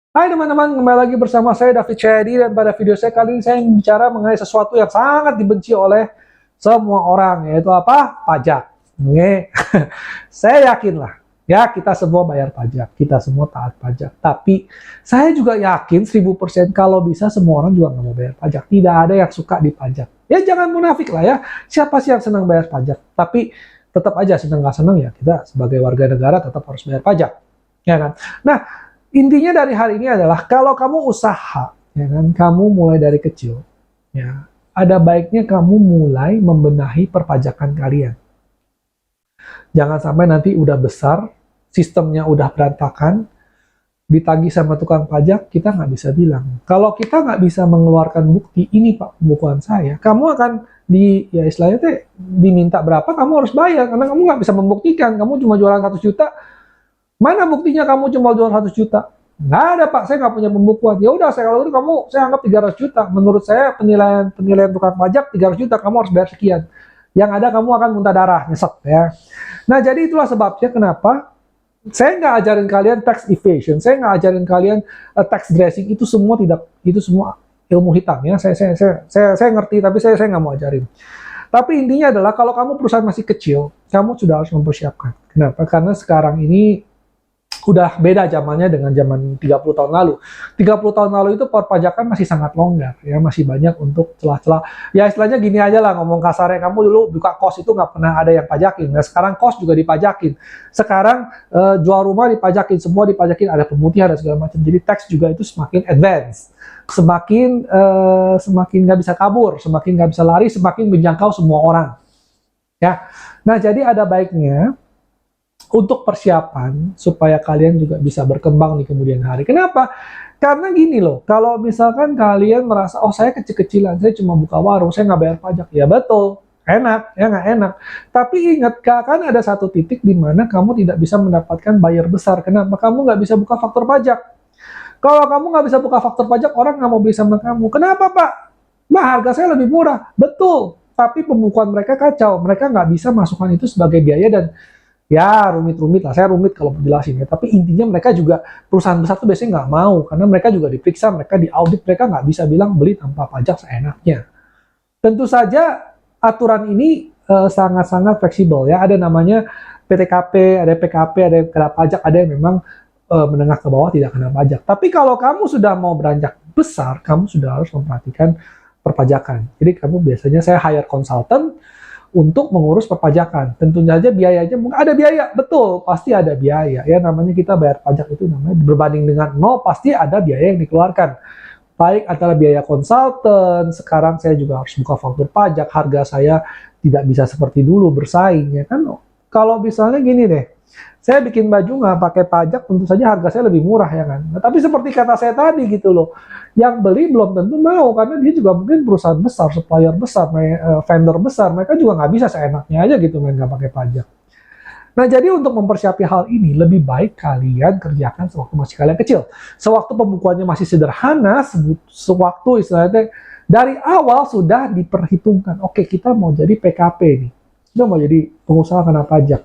Hai teman-teman, kembali lagi bersama saya David Chedi, dan pada video saya kali ini saya ingin bicara mengenai sesuatu yang sangat dibenci oleh semua orang, yaitu apa? Pajak. Nge. Saya yakin lah, ya kita semua bayar pajak, kita semua taat pajak. Tapi saya juga yakin 1000% kalau bisa semua orang juga nggak mau bayar pajak. Tidak ada yang suka dipajak. Ya jangan munafik lah ya, siapa sih yang senang bayar pajak? Tapi tetap aja senang nggak senang ya kita sebagai warga negara tetap harus bayar pajak. Ya kan? Nah, intinya dari hari ini adalah kalau kamu usaha, ya kan, kamu mulai dari kecil, ya, ada baiknya kamu mulai membenahi perpajakan kalian. Jangan sampai nanti udah besar, sistemnya udah berantakan, ditagih sama tukang pajak, kita nggak bisa bilang. Kalau kita nggak bisa mengeluarkan bukti, ini Pak pembukuan saya, kamu akan ya istilahnya diminta berapa, kamu harus bayar, karena kamu nggak bisa membuktikan, kamu cuma jualan 100 juta, mana buktinya kamu cuma jual 100 juta? Nggak ada Pak, saya nggak punya pembukuan. Ya udah, saya kalau itu saya anggap 300 juta. Menurut saya penilaian tukang pajak 300 juta, kamu harus bayar sekian. Yang ada kamu akan muntah darah, nyesek ya. Nah jadi itulah sebabnya kenapa saya nggak ajarin kalian tax evasion, saya nggak ajarin kalian tax dressing, itu semua ilmu hitam ya. Saya ngerti, tapi saya nggak mau ajarin. Tapi intinya adalah kalau kamu perusahaan masih kecil, kamu sudah harus mempersiapkan. Kenapa? Karena sekarang ini udah beda zamannya dengan zaman 30 tahun lalu. 30 tahun lalu itu perpajakan masih sangat longgar, ya masih banyak untuk celah-celah. Ya istilahnya gini aja lah, ngomong kasarnya, kamu dulu buka kos itu nggak pernah ada yang pajakin. Nah sekarang kos juga dipajakin. Sekarang jual rumah dipajakin, semua dipajakin, ada pemutihan dan segala macam. Jadi tax juga itu semakin advance, semakin nggak bisa kabur, semakin nggak bisa lari, semakin menjangkau semua orang. Ya, nah jadi ada baiknya untuk persiapan supaya kalian juga bisa berkembang di kemudian hari. Kenapa? Karena gini loh, kalau misalkan kalian merasa, oh saya kecil-kecilan, saya cuma buka warung, saya nggak bayar pajak. Ya betul, enak, ya nggak enak. Tapi ingat, kan ada satu titik di mana kamu tidak bisa mendapatkan buyer besar. Kenapa? Kamu nggak bisa buka faktur pajak. Kalau kamu nggak bisa buka faktur pajak, orang nggak mau beli sama kamu. Kenapa Pak? Nah, harga saya lebih murah. Betul, tapi pembukuan mereka kacau. Mereka nggak bisa masukkan itu sebagai biaya, dan ya rumit-rumit lah, saya rumit kalau menjelasin ya, tapi intinya mereka juga, perusahaan besar tuh biasanya nggak mau, karena mereka juga diperiksa, mereka diaudit, mereka nggak bisa bilang beli tanpa pajak seenaknya. Tentu saja aturan ini sangat-sangat fleksibel ya, ada namanya PTKP, ada PKP, ada yang kena pajak, ada yang memang menengah ke bawah tidak kena pajak. Tapi kalau kamu sudah mau beranjak besar, kamu sudah harus memperhatikan perpajakan. Jadi kamu biasanya, saya hire consultant untuk mengurus perpajakan. Tentunya aja biayanya mungkin ada biaya, betul, pasti ada biaya. Ya namanya kita bayar pajak itu namanya berbanding dengan nol, pasti ada biaya yang dikeluarkan. Baik antara biaya konsultan, sekarang saya juga harus buka faktur pajak, harga saya tidak bisa seperti dulu bersaing ya kan. Kalau misalnya gini deh, saya bikin baju nggak pakai pajak, tentu saja harga saya lebih murah ya kan. Nah, tapi seperti kata saya tadi gitu loh, yang beli belum tentu mau, karena dia juga mungkin perusahaan besar, supplier besar, vendor besar, mereka juga nggak bisa seenaknya aja gitu main nggak pakai pajak. Nah jadi untuk mempersiapkan hal ini, lebih baik kalian kerjakan sewaktu masih kalian kecil, sewaktu pembukuannya masih sederhana, sewaktu istilahnya dari awal sudah diperhitungkan. Oke, kita mau jadi PKP nih, kita mau jadi pengusaha kena pajak.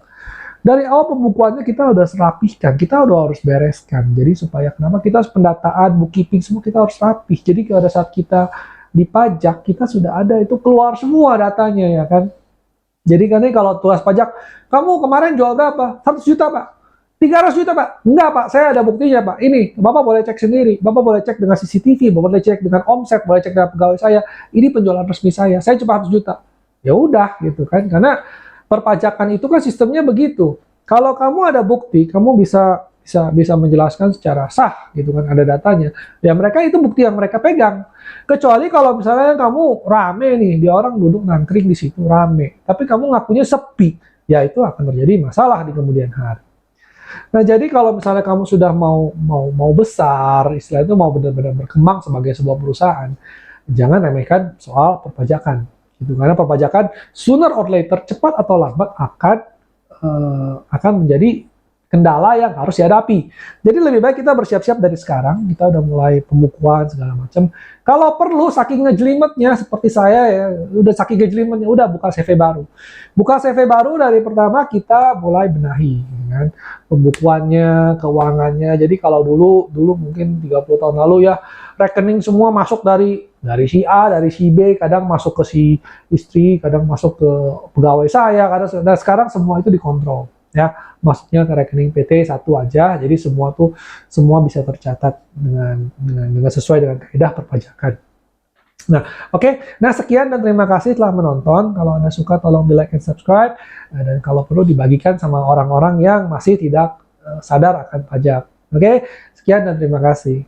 Dari awal pembukuannya kita udah rapihkan, kita udah harus bereskan. Jadi supaya kenapa, kita harus pendataan, bookkeeping, semua kita harus rapih. Jadi pada saat kita dipajak, kita sudah ada itu, keluar semua datanya ya kan. Jadi kan kalau tugas pajak, kamu kemarin jual berapa? 100 juta Pak. 300 juta Pak. Enggak Pak, saya ada buktinya Pak. Ini, Bapak boleh cek sendiri. Bapak boleh cek dengan CCTV, Bapak boleh cek dengan omset, boleh cek dengan pegawai saya. Ini penjualan resmi saya cuma 100 juta. Ya udah gitu kan, karena perpajakan itu kan sistemnya begitu. Kalau kamu ada bukti, kamu bisa menjelaskan secara sah gitu kan, ada datanya. Ya mereka itu bukti yang mereka pegang. Kecuali kalau misalnya kamu rame nih, dia orang duduk nangkring di situ rame, tapi kamu ngakunya sepi, ya itu akan terjadi masalah di kemudian hari. Nah jadi kalau misalnya kamu sudah mau besar, istilah itu mau benar-benar berkembang sebagai sebuah perusahaan, jangan remehkan soal perpajakan. Gitu. Karena perpajakan sooner or later, cepat atau lambat akan menjadi kendala yang harus dihadapi. Jadi lebih baik kita bersiap-siap dari sekarang, kita udah mulai pembukuan segala macam. Kalau perlu saking ngejelimetnya seperti saya ya, udah saking ngejelimetnya udah buka CV baru. Buka CV baru dari pertama kita mulai benahi kan. Pembukuannya, keuangannya. Jadi kalau dulu mungkin 30 tahun lalu ya rekening semua masuk dari si A, dari si B, kadang masuk ke si istri, kadang masuk ke pegawai saya, kadang nah sekarang semua itu dikontrol ya, masuknya ke rekening PT satu aja, jadi semua bisa tercatat dengan sesuai dengan kaidah perpajakan. Nah, oke. Nah, sekian dan terima kasih telah menonton. Kalau Anda suka tolong di like and subscribe, dan kalau perlu dibagikan sama orang-orang yang masih tidak sadar akan pajak. Oke, sekian dan terima kasih.